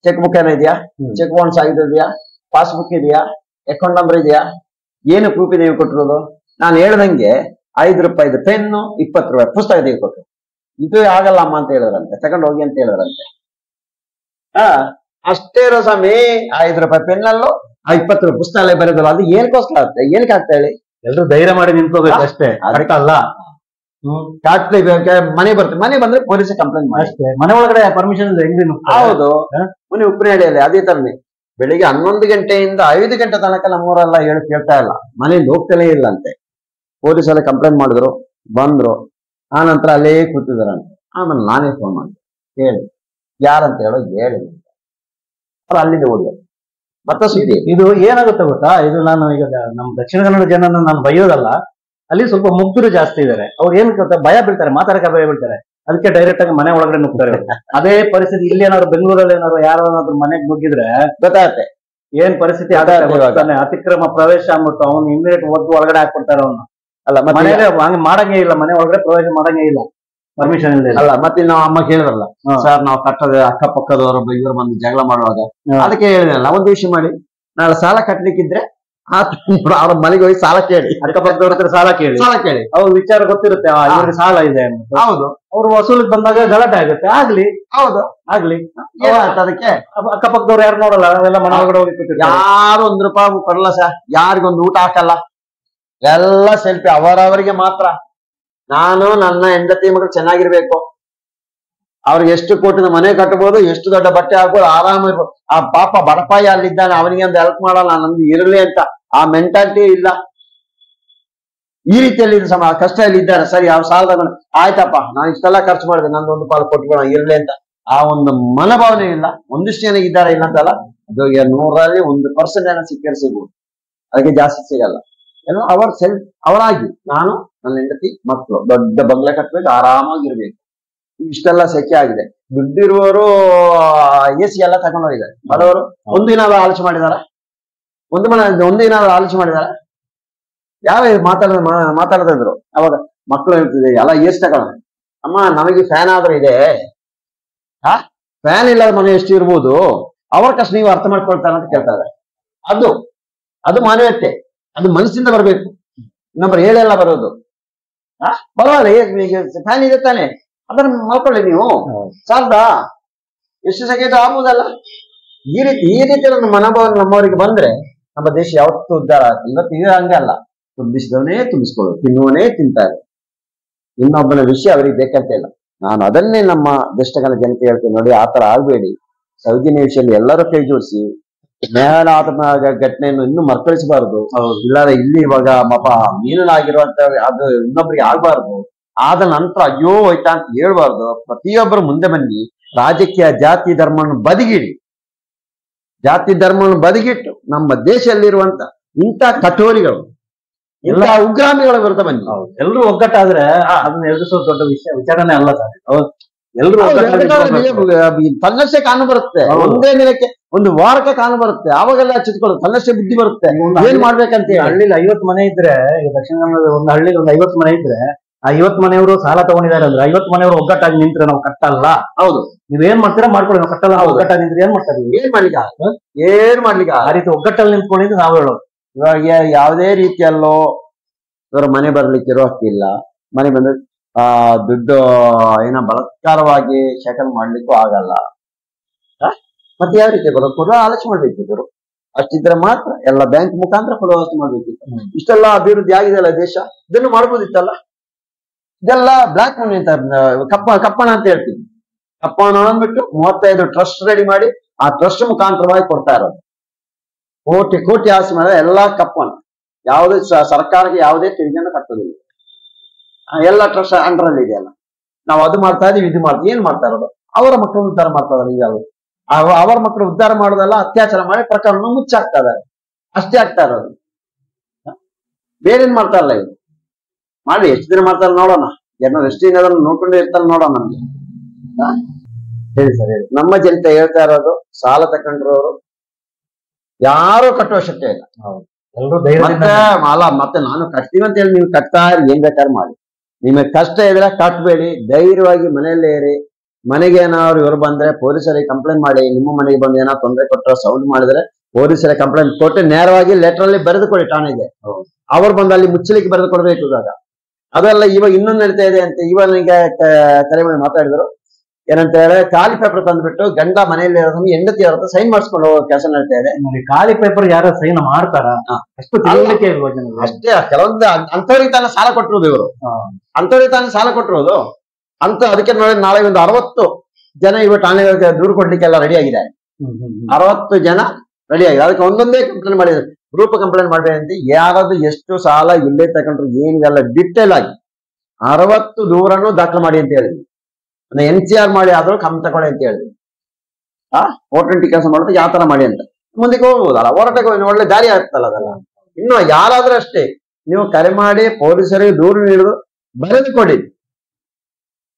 D: ಚೆಕ್ ಬುಕ್ ಏನೋ ಇದೆಯಾ, ಚೆಕ್ ಬೌನ್ಸ್ ಆಗಿದೆಯಾ, ಪಾಸ್ಬುಕ್ ಇದೆಯಾ, ಅಕೌಂಟ್ ನಂಬರ್ ಇದೆಯಾ, ಏನು ಪ್ರೂಫ್ ಇದೆ ಕೊಟ್ಟಿರೋದು? ನಾನು ಹೇಳ್ದಂಗೆ 5 ರೂಪಾಯಿದು ಪೆನ್ನು, 20 ರೂಪಾಯಿ ಪುಸ್ತಕ ತೆಗೆ ಕೊಟ್ಟರು. ಇದು ಆಗಲ್ಲ ಅಮ್ಮ ಅಂತ ಹೇಳಿದ್ರಂತೆ, ತಗೊಂಡು ಹೋಗಿ ಅಂತ ಹೇಳಿದ್ರಂತೆ. ಅಷ್ಟೇ ಇರೋ ಸ್ವಾಮಿ, 5 ರೂಪಾಯಿ ಪೆನ್ನಲ್ಲೂ 20 ರೂಪಾಯಿ ಪುಸ್ತಕ ಬರೋದಲ್ಲ, ಅದು ಏನಕ್ಕೋಸ್ಕರ ಆಗುತ್ತೆ? ಏನಕ್ಕೆ ಆಗ್ತಾ ಹೇಳಿ?
C: ಎಲ್ರು ಧೈರ್ಯ ಮಾಡಿ ನಿಂತ್ಕೋಬೇಕು ಅಷ್ಟೇ. ಅದಕ್ಕಲ್ಲ
D: ಮನೆ ಬರ್ತದೆ, ಮನೆ ಬಂದ್ರೆ ಪೊಲೀಸ್ ಕಂಪ್ಲೇಂಟ್ ಮಾಡಿ
C: ಅಷ್ಟೇ. ಮನೆ ಒಳಗಡೆ ಪರ್ಮಿಷನ್ ಹೆಂಗ್?
D: ಹೌದು, ಮನೆ ಉಪ್ಪಿನಹಳ್ಳಿಯಲ್ಲಿ ಅದೇ ತರನೇ ಬೆಳಿಗ್ಗೆ 11 ಗಂಟೆಯಿಂದ 5 ಗಂಟೆ ತನಕ ನಮ್ಮೂರೆಲ್ಲ ಹೇಳಿ ಕೇಳ್ತಾ ಇಲ್ಲ, ಮನೆಯಿಂದ ಹೋಗ್ತಾನೆ ಇಲ್ಲ ಅಂತೆ. ಪೊಲೀಸಲ್ಲಿ ಕಂಪ್ಲೇಂಟ್ ಮಾಡಿದ್ರು, ಬಂದ್ರು, ಆ ನಂತರ ಅಲ್ಲೇ ಕೂತಿದಾರಂತೆ. ಆಮೇಲೆ ನಾನೇ ಫೋನ್ ಮಾಡಿದೆ, ಹೇಳಿ ಯಾರಂತ ಹೇಳೋ ಹೇಳಿ, ಅವ್ರು ಅಲ್ಲಿಂದ ಓಡಿದ್ರು. ಮತ್ತೆ ಸುದ್ದಿ
C: ಇದು ಏನಾಗುತ್ತೆ ಗೊತ್ತಾ? ಇದು ನಾನು ಈಗ ನಮ್ಮ ದಕ್ಷಿಣ ಕನ್ನಡ ಜನನ ನಾನು ಬೈಯೋದಲ್ಲ, ಅಲ್ಲಿ ಸ್ವಲ್ಪ ಮುಗ್ಧರು ಜಾಸ್ತಿ ಇದಾರೆ. ಅವ್ರು ಏನ್ ಭಯ ಬೀಳ್ತಾರೆ, ಮಾತಾಡಕ್ಕೆ ಭಯ ಬೀಳ್ತಾರೆ. ಅದಕ್ಕೆ ಡೈರೆಕ್ಟ್ ಆಗಿ ಮನೆ ಒಳಗಡೆ ನುಗ್ತಾರೆ. ಅದೇ ಪರಿಸ್ಥಿತಿ ಇಲ್ಲಿ ಏನಾದ್ರು ಬೆಂಗಳೂರಲ್ಲಿ ಏನಾದ್ರು ಯಾರಾದ್ರೂ ಮನೆಗೆ ನುಗ್ಗಿದ್ರೆ ಗೊತ್ತಾಗತ್ತೆ ಏನ್ ಪರಿಸ್ಥಿತಿ ಆಗುತ್ತೆ. ಅತಿಕ್ರಮ ಪ್ರವೇಶ ಅಂದ್ಬಿಟ್ಟು ಅವ್ನು ಇಮಿಡಿಯೇಟ್ ಒದ್ದು ಒಳಗಡೆ ಹಾಕ್ಬಿಡ್ತಾರೆ ಅವನ್ನ. ಅಲ್ಲ ಮನೇಲೆ ಹಂಗೆ ಮಾಡಂಗೇ ಇಲ್ಲ, ಮನೆ ಒಳಗಡೆ ಪ್ರವೇಶ ಮಾಡಂಗೇ ಇಲ್ಲ, ಪರ್ಮಿಷನ್ ಇಲ್ಲ.
D: ಅಲ್ಲ ಮತ್ತೆ ನಾವು ಅಮ್ಮ ಕೇಳಿದ್ರಲ್ಲ ಸರ್, ನಾವು ಕಟ್ಟದ ಅಕ್ಕಪಕ್ಕದವರು ಇವರು ಬಂದು ಜಗಳ ಮಾಡುವಾಗ ಅದಕ್ಕೆ ಹೇಳಿದ್ರಲ್ಲ, ಒಂದು ವಿಷಯ ಮಾಡಿ, ನಾಳೆ ಸಾಲ ಕಟ್ಲಿಕ್ಕಿದ್ರೆ ಅವ್ರ ಮನೆಗೆ ಹೋಗಿ ಸಾಲ ಕೇಳಿ,
C: ಅಕ್ಕಪಕ್ಕದವ್ರ ಹತ್ರ ಸಾಲ ಕೇಳಿ ಅವ್ರ ವಿಚಾರ ಗೊತ್ತಿರುತ್ತೆ, ಇವ್ರಿಗೆ ಸಾಲ ಇದೆ ಅಂತ.
D: ಹೌದು,
C: ಅವ್ರು ವಸೂಲಿಗೆ ಬಂದಾಗ ಗಲಾಟೆ ಆಗುತ್ತೆ.
D: ಹೌದು
C: ಆಗ್ಲಿ
D: ಅದಕ್ಕೆ
C: ಅಕ್ಕಪಕ್ಕದವ್ರು ಯಾರು ನೋಡಲ್ಲ, ನಾವೆಲ್ಲ ಮನೆ ಒಳಗಡೆ ಹೋಗಿ ಕೂತಿರ್ತೀವಿ.
D: ಯಾರು ₹1 ಕೊಡಲ್ಲ ಸರ್, ಯಾರಿಗೊಂದು ಊಟ ಹಾಕಲ್ಲ, ಎಲ್ಲ ಸೆಲ್ಫಿ ಅವರವರಿಗೆ ಮಾತ್ರ. ನಾನು ನನ್ನ ಹೆಂಡತಿ ಮಗಳು ಚೆನ್ನಾಗಿರ್ಬೇಕು, ಅವ್ರಿಗೆ ಎಷ್ಟು ಕೋಟಿನ ಮನೆ ಕಟ್ಟಬಹುದು, ಎಷ್ಟು ದೊಡ್ಡ ಬಟ್ಟೆ ಹಾಕ್ಬೋದು, ಆರಾಮಿರ್ಬೋದು. ಆ ಪಾಪ ಬಡಪಾಯಿ ಅಲ್ಲಿದ್ದಾನೆ, ಅವನಿಗೆ ಒಂದು ಹೆಲ್ಪ್ ಮಾಡಲ್ಲ, ನಂದು ಇರಲಿ ಅಂತ ಆ ಮೆಂಟಾಲಿಟಿ ಇಲ್ಲ. ಈ ರೀತಿಯಲ್ಲಿ ಕಷ್ಟದಲ್ಲಿ ಇದ್ದಾರೆ. ಸರಿ, ಅವ್ರು ಸಾಲ ತಗೊಂಡು ಆಯ್ತಪ್ಪ ನಾನು ಇಷ್ಟೆಲ್ಲ ಖರ್ಚು ಮಾಡಿದೆ, ನಂದು ಒಂದು ಪಾಲು ಕೊಟ್ಬಿಡೋಣ ಇರ್ಲಿ ಅಂತ ಆ ಒಂದು ಮನೋಭಾವನೆ ಇಲ್ಲ. ಒಂದಿಷ್ಟು ಜನ ಇದ್ದಾರೆ, ಇಲ್ಲ ಅಂತಲ್ಲ, ಅದು 100ರಲ್ಲಿ 1% ಏನೋ ಸಿಗ್ಬೋದು, ಅದಕ್ಕೆ ಜಾಸ್ತಿ ಸಿಗಲ್ಲ. ಏನೋ ಅವರಾಗಿ ನಾನು ನನ್ನ ಹೆಂಡತಿ ಮಕ್ಕಳು ದೊಡ್ಡ ಬಂಗ್ಲೆ ಕಟ್ಬೇಕು, ಆರಾಮಾಗಿರ್ಬೇಕು. ಇಷ್ಟೆಲ್ಲ ಸೆಕೆ ಆಗಿದೆ. ದುಡ್ಡಿರುವವರು AC ಎಲ್ಲ ತಗೊಂಡು ಹೋಗಿದ್ದಾರೆ. ಬಡವರು ಒಂದಿನಾದ್ರು ಆಲೋಚನೆ ಮಾಡಿದಾರ? ಒಂದಿನಾದ್ರು ಆಲೋಚನೆ ಮಾಡಿದಾರ? ಯಾವ ಮಾತಾಡ್ತಿದ್ರು ಅವಾಗ ಮಕ್ಕಳು ಹೇಳ್ತಿದೆ ಎಲ್ಲ AC ತಗೊಳ. ಅಮ್ಮ ನಮಗೆ ಫ್ಯಾನ್ ಆದ್ರೂ ಇದೆ, ಫ್ಯಾನ್ ಇಲ್ಲದ ಮನೆ ಎಷ್ಟು ಇರ್ಬೋದು, ಅವ್ರ ಕಷ್ಟ ನೀವು ಅರ್ಥ ಮಾಡ್ಕೊಳ್ತಾರ ಅಂತ ಕೇಳ್ತಾರೆ. ಅದು ಮಾನವೀಯತೆ, ಅದು ಮನಸ್ಸಿಂದ ಬರಬೇಕು. ಇನ್ನೊಬ್ಬರು ಹೇಳೆಲ್ಲ ಬರೋದು. ಬರವಲ್ಲ, ಫ್ಯಾನ್ ಇದೆ ತಾನೆ, ಅದನ್ನ ಮಾಡ್ಕೊಳ್ಳಿ ನೀವು, ಸಾರ್ದ ಎಷ್ಟು ಸೆಕೆಂಡ್ ಆಗುವುದಲ್ಲ. ಈ ರೀತಿ ನನ್ನ ಮನೋಭಾವ ನಮ್ಮವರಿಗೆ ಬಂದ್ರೆ ನಮ್ಮ ದೇಶ ಯಾವತ್ತೂ ಉದ್ಧಾರ ಆಗ್ತದೆ. ಇವತ್ತು ಇದು ಹಂಗೆ ಅಲ್ಲ, ತುಂಬಿಸಿದವನೇ ತುಂಬಿಸ್ಕೊಳ್ಳೋದು, ತಿನ್ನುವನೇ ತಿಂತಾರೆ. ಇನ್ನೊಬ್ಬನ ವಿಷಯ ಅವರಿಗೆ ಬೇಕಂತ ಇಲ್ಲ. ನಾನು ಅದನ್ನೇ ನಮ್ಮ ದೇಶಗಳ ಜನತೆ ಹೇಳ್ತೇನೆ, ನೋಡಿ ಆ ತರ ಆಗ್ಬೇಡಿ. ಸೌಜನ್ಯ ವಿಷಯದಲ್ಲಿ ಎಲ್ಲರೂ ಕೈ ಜೋಡಿಸಿ ನೇಹನಾದ ಘಟನೆಯನ್ನು ಇನ್ನೂ ಮರುಕಳಿಸಬಾರದು. ಇಲ್ಲಾಂದ್ರೆ ಇಲ್ಲಿ ಇವಾಗ ಮೀನಲಾಗಿರುವಂತ ಅದು ಇನ್ನೊಬ್ಬರಿಗೆ ಆಗ್ಬಾರ್ದು. ಆದ ನಂತರ ಅಯ್ಯೋ ಹೋಯ್ತಾ ಅಂತ ಹೇಳ್ಬಾರ್ದು. ಪ್ರತಿಯೊಬ್ಬರು ಮುಂದೆ ಬನ್ನಿ, ರಾಜಕೀಯ ಜಾತಿ ಧರ್ಮವನ್ನು ಬದಿಗಿಟ್ಟು ನಮ್ಮ ದೇಶದಲ್ಲಿರುವಂತ ಇಂಥ ಕಠೋರಿಗಳು, ಇಂಥ ಉಗ್ರಾಮಿಗಳ ವಿರುದ್ಧ ಬನ್ನಿ.
C: ಎಲ್ಲರೂ ಒಗ್ಗಟ್ಟಾದ್ರೆ ಅದನ್ನ ಎದುರಿಸೋ ದೊಡ್ಡ ವಿಚಾರನೇ ಅಲ್ಲ ಸರ್. ಎಲ್ಲರೂ
D: ತನ್ನಷ್ಟೇ ಕಾನು ಬರುತ್ತೆ, ಒಂದೇ ದಿನಕ್ಕೆ ಒಂದು ವಾರಕ್ಕೆ ಕಾನು ಬರುತ್ತೆ, ಆವಾಗೆಲ್ಲ ಚಿತ್ಕೊಳ್ಳೋದು ತನ್ನಷ್ಟೇ ಬುದ್ಧಿ ಬರುತ್ತೆ. ಏನ್ ಮಾಡ್ಬೇಕಂತ ಹೇಳಿ
C: ಹಳ್ಳಿಲಿ 50 ಮನೆ ಇದ್ರೆ, ದಕ್ಷಿಣ ಕನ್ನಡದ ಒಂದು ಹಳ್ಳಿಲಿ ಒಂದು 50 ಮನೆ ಇದ್ರೆ, ಆ 50 ಮನೆಯವರು ಸಾಲ ತಗೊಂಡಿದ್ದಾರೆ ಅಂದ್ರೆ 50 ಮನೆಯವರು ಒಗ್ಗಟ್ಟಾಗಿ ನಿಂತ್ರೆ ನಾವು ಕಟ್ಟಲ್ಲ.
D: ಹೌದು,
C: ನೀವೇನ್ ಮಾಡ್ತೀರಾ ಮಾಡ್ಕೊಳ್ಳಿ, ನಾವು ಕಟ್ಟಲ್ಲ. ಒಗ್ಗಟ್ಟಾಗಿ ನಿಂತ್ರೆ ಏನ್ ಮಾಡ್ತಾರೆ?
D: ಏನ್ ಮಾಡ್ಲಿಕ್ಕೆ
C: ಆ ರೀತಿ ಒಗ್ಗಟ್ಟಲ್ಲಿ ನಿಂತ್ಕೊಂಡಿದ್ದು ನಾವು ಹೇಳೋದು.
D: ಇವಾಗ ಯಾವುದೇ ರೀತಿಯಲ್ಲೋ ಇವರ ಮನೆ ಬರ್ಲಿಕ್ಕಿರೋ ಹಕ್ಕಿಲ್ಲ. ಮನೆ ಬಂದ್ರೆ ದುಡ್ಡು ಬಲಾತ್ಕಾರವಾಗಿ ಶೇಖರಣೆ ಮಾಡ್ಲಿಕ್ಕೂ ಆಗಲ್ಲ. ಮತ್ತೆ ಯಾವ ರೀತಿ ಕೊಡೋ ಆಲೋಚನೆ ಮಾಡ್ಬೇಕಿದ್ರು. ಅಷ್ಟಿದ್ರೆ ಮಾತ್ರ ಎಲ್ಲ ಬ್ಯಾಂಕ್ ಮುಖಾಂತರ ಕೊಡೋ ವ್ಯವಸ್ಥೆ ಮಾಡ್ಬೇಕಿತ್ತು. ಇಷ್ಟೆಲ್ಲ ಅಭಿವೃದ್ಧಿ ಆಗಿದೆ ಅಲ್ಲ ದೇಶ, ಇದನ್ನು ಮಾಡ್ಬೋದಿತ್ತಲ್ಲ. ಇದೆಲ್ಲ ಬ್ಲಾಕ್ ಮನಿ ಅಂತ ಕಪ್ಪಣ ಅಂತ ಹೇಳ್ತೀವಿ. ಕಪ್ಪಣ ಅಂದ್ಬಿಟ್ಟು 35 ಟ್ರಸ್ಟ್ ರೆಡಿ ಮಾಡಿ ಆ ಟ್ರಸ್ಟ್ ಮುಖಾಂತರವಾಗಿ ಕೊಡ್ತಾ ಇರೋದು. ಕೋಟಿ ಆಸ್ತಿ ಮಾಡಿದ್ರೆ ಎಲ್ಲಾ ಕಪ್ಪಣ. ಯಾವುದೇ ಸರ್ಕಾರಕ್ಕೆ ಯಾವುದೇ ತೆರಿಗೆಯನ್ನು ಕಟ್ಟೋದಿಲ್ಲ. ಎಲ್ಲ ಟ್ರಸ್ಟ್ ಅಂಡರಲ್ಲಿ ಇದೆಯಲ್ಲ. ನಾವು ಅದು ಮಾಡ್ತಾ ಇದೀವಿ, ಇದು ಮಾಡ್ತೀವಿ. ಏನ್ ಮಾಡ್ತಾ ಇರೋದು? ಅವರ ಮಕ್ಕಳು ಉದ್ಧಾರ ಮಾಡ್ತಾ ಇದಾರೆ. ಈಗ ಅವರ ಮಕ್ಕಳು ಉದ್ಧಾರ ಮಾಡೋದಲ್ಲ, ಅತ್ಯಾಚಾರ ಮಾಡಿ ಪ್ರಕರಣ ಮುಚ್ಚಾಕ್ತಾ ಇದಾರೆ. ಅಷ್ಟೇ ಆಗ್ತಾ ಇರೋದು. ಬೇರೇನ್ ಮಾಡ್ತಾ ಇಲ್ಲ. ಇದು ಮಾಡಿ ಎಷ್ಟು ದಿನ ಮಾಡ್ತಾರೆ ನೋಡೋಣ. ಜನರು ಎಷ್ಟು ದಿನ ಅದನ್ನು ನೋಡ್ಕೊಂಡೇ ಇರ್ತಾರೆ ನೋಡೋಣ. ನಮ್ಗೆ
C: ಹೇಳಿ ಸರ್, ಹೇಳಿ.
D: ನಮ್ಮ ಜನತೆ ಹೇಳ್ತಾ ಇರೋದು, ಸಾಲ ತಗೊಂಡಿರೋರು ಯಾರು ಕಟ್ಟುವ ಶಕ್ತಿ ಇಲ್ಲ. ಮತ್ತೆ ನಾನು ಕಟ್ತೀವಿ ಅಂತ ಹೇಳಿ ನೀವು ಕಟ್ತಾ ಏನ್ ಬೇಕಾದ್ರೆ ಮಾಡಿ. ನಿಮಗೆ ಕಷ್ಟ ಇದ್ರೆ ಕಟ್ಬೇಡಿ, ಧೈರ್ಯವಾಗಿ ಮನೆಯಲ್ಲೇ ಇರಿ. ಮನೆಗೆ ಏನಾದ್ರು ಇವರು ಬಂದ್ರೆ ಪೊಲೀಸರಿಗೆ ಕಂಪ್ಲೇಂಟ್ ಮಾಡಿ. ನಿಮ್ಮ ಮನೆಗೆ ಬಂದು ಏನಾದ್ರು ತೊಂದರೆ ಕೊಟ್ಟರೆ, ಸೌಂಡ್ ಮಾಡಿದ್ರೆ ಪೊಲೀಸರ ಕಂಪ್ಲೇಂಟ್ ಕೊಟ್ಟು ನೇರವಾಗಿ ಲೆಟರ್ ಅಲ್ಲಿ ಬರೆದು ಕೊಡಿ ಠಾಣೆಗೆ. ಅವ್ರು ಬಂದು ಅಲ್ಲಿ ಮುಚ್ಚಲಿಕ್ಕೆ ಬರೆದು ಕೊಡ್ಬೇಕು. ಇವಾಗ ಅದೆಲ್ಲ ಇವಾಗ ಇನ್ನೊಂದು ನಡೀತಾ ಇದೆ ಅಂತ ಇವಾಗ ನನಗೆ ಕರೆ ಮಾಡಿ ಮಾತಾಡಿದ್ರು. ಏನಂತ ಹೇಳಿದ್ರೆ ಖಾಲಿ ಪೇಪರ್ ತಂದ್ಬಿಟ್ಟು ಗಂಡ ಮನೆಯಲ್ಲಿ ಹೆಂಡತಿ ಅವ್ರ ಸೈನ್ ಮಾಡಿಸ್ಕೊಂಡು ಹೋಗೋ ಕೆಲಸ ನಡೀತಾ ಇದೆ.
C: ಖಾಲಿ ಪೇಪರ್ ಯಾರು ಸೈನ್ ಮಾಡ್ತಾರ? ಅಷ್ಟು ತಿಳುವಳಿಕೆ ಇಲ್ವಾ ಜನರು?
D: ಅಷ್ಟೇ. ಕೆಲವೊಂದು ಅಂತವ್ರಿಗೆ ತಾನೇ ಸಾಲ ಕೊಟ್ಟಿರೋದು ಇವರು, ಅಂತವ್ರಿಗೆ ತಾನೇ ಸಾಲ ಕೊಟ್ಟಿರೋದು ಅಂತ. ಅದಕ್ಕೆ ನೋಡಿ ನಾಳೆ ಒಂದು 60 ಜನ ಇವತ್ತು ಠಾಣೆಗಳಿಗೆ ದೂರು ಕೊಡ್ಲಿಕ್ಕೆಲ್ಲ ರೆಡಿ ಆಗಿದ್ದಾರೆ. 60 ಜನ ರೆಡಿ ಆಗಿದೆ. ಅದಕ್ಕೆ ಒಂದೊಂದೇ ಕಂಪ್ಲೇಂಟ್ ಮಾಡಿದ್ದಾರೆ. ಗ್ರೂಪ್ ಕಂಪ್ಲೇಂಟ್ ಮಾಡ್ಬೇಕಂತ ಯಾರಾದ್ರೂ ಎಷ್ಟು ಸಾಲ ಇಲ್ಲೇ ತಗೊಂಡ್ರು ಏನಿಲ್ಲ ಡಿಟೇಲ್ ಆಗಿ 60 ದೂರನ್ನು ದಾಖಲು ಮಾಡಿ ಅಂತ ಹೇಳಿದ್ವಿ. NCR ಮಾಡಿ ಆದ್ರೂ ಕಮ್ಮಿ ತಗೊಳ್ಳಿ ಅಂತ ಹೇಳಿದ್ವಿ. ಓಟಂಟಿ ಕೆಲಸ ಮಾಡೋದು ಯಾವ ತರ ಮಾಡಿ ಅಂತ ಮುಂದಕ್ಕೆ ಹೋಗ್ಬೋದಲ್ಲ. ಹೋರಾಟಕ್ಕೆ ಒಳ್ಳೆ ದಾರಿ ಆಗ್ತಲ್ಲ ಅದೆಲ್ಲ. ಇನ್ನು ಯಾರಾದ್ರೂ ಅಷ್ಟೇ ನೀವು ಕರೆ ಮಾಡಿ ಪೊಲೀಸರಿಗೆ ದೂರು ನೀಡುದು ಬರೆದು ಕೊಡಿ.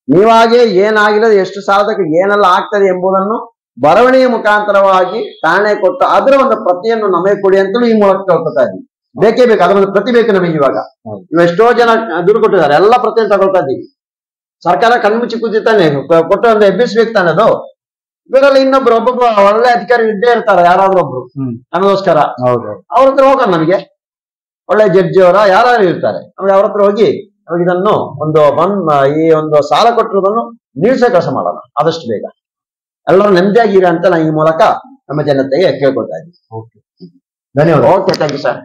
D: ನೀವಾಗೆ ಏನಾಗಿರೋದು, ಎಷ್ಟು ಸಾಲದಕ್ಕೆ ಏನೆಲ್ಲ ಆಗ್ತದೆ ಎಂಬುದನ್ನು ಬರವಣಿಗೆ ಮುಖಾಂತರವಾಗಿ ಠಾಣೆ ಕೊಟ್ಟು ಅದರ ಒಂದು ಪ್ರತಿಯನ್ನು ನಮಗೆ ಕೊಡಿ ಅಂತಲೂ ಈ ಮೂಲಕ ಕೇಳ್ಕೊತಾ ಇದ್ದೀವಿ. ಬೇಕೇ ಬೇಕು, ಅದರ ಒಂದು ಪ್ರತಿ ಬೇಕು ನಮಗೆ. ಇವಾಗ ನೀವು ಎಷ್ಟೋ ಜನ ದೂರು ಕೊಟ್ಟಿದ್ದಾರೆ, ಎಲ್ಲ ಪ್ರತಿಯನ್ನು ತಗೊಳ್ತಾ ಇದ್ದೀವಿ. ಸರ್ಕಾರ ಕಣ್ಮುಚ್ಚಿ ಕೂತಿತ್ತಾನೆ ಕೊಟ್ಟು ಒಂದು ಎಬ್ಬಿಸ್ಬೇಕು ತಾನೆ. ಅದು ಇವರೆಲ್ಲ ಇನ್ನೊಬ್ರು ಒಬ್ಬೊಬ್ಬ ಒಳ್ಳೆ ಅಧಿಕಾರಿ ಇದ್ದೇ ಇರ್ತಾರೆ, ಯಾರಾದ್ರೂ ಒಬ್ರು ನಮಗೋಸ್ಕರ. ಅವ್ರ ಹತ್ರ ಹೋಗೋಣ, ನಮಗೆ ಒಳ್ಳೆ ಜಡ್ಜಿ ಅವರ ಯಾರು ಇರ್ತಾರೆ, ನಮ್ಗೆ ಅವ್ರ ಹತ್ರ ಹೋಗಿ ನಮಗೆ ಇದನ್ನು ಈ ಒಂದು ಸಾಲ ಕೊಟ್ಟಿರೋದನ್ನು ನಿಲ್ಸೋ ಕೆಲಸ ಮಾಡೋಣ ಆದಷ್ಟು ಬೇಗ. ಎಲ್ಲರೂ ನೆಮ್ಮದಿಯಾಗಿರ ಅಂತ ನಾನು ಈ ಮೂಲಕ ನಮ್ಮ ಜನತೆಗೆ ಕೇಳ್ಕೊಳ್ತಾ ಇದ್ದೀನಿ.
C: ಧನ್ಯವಾದ.
D: Okay, thank you sir.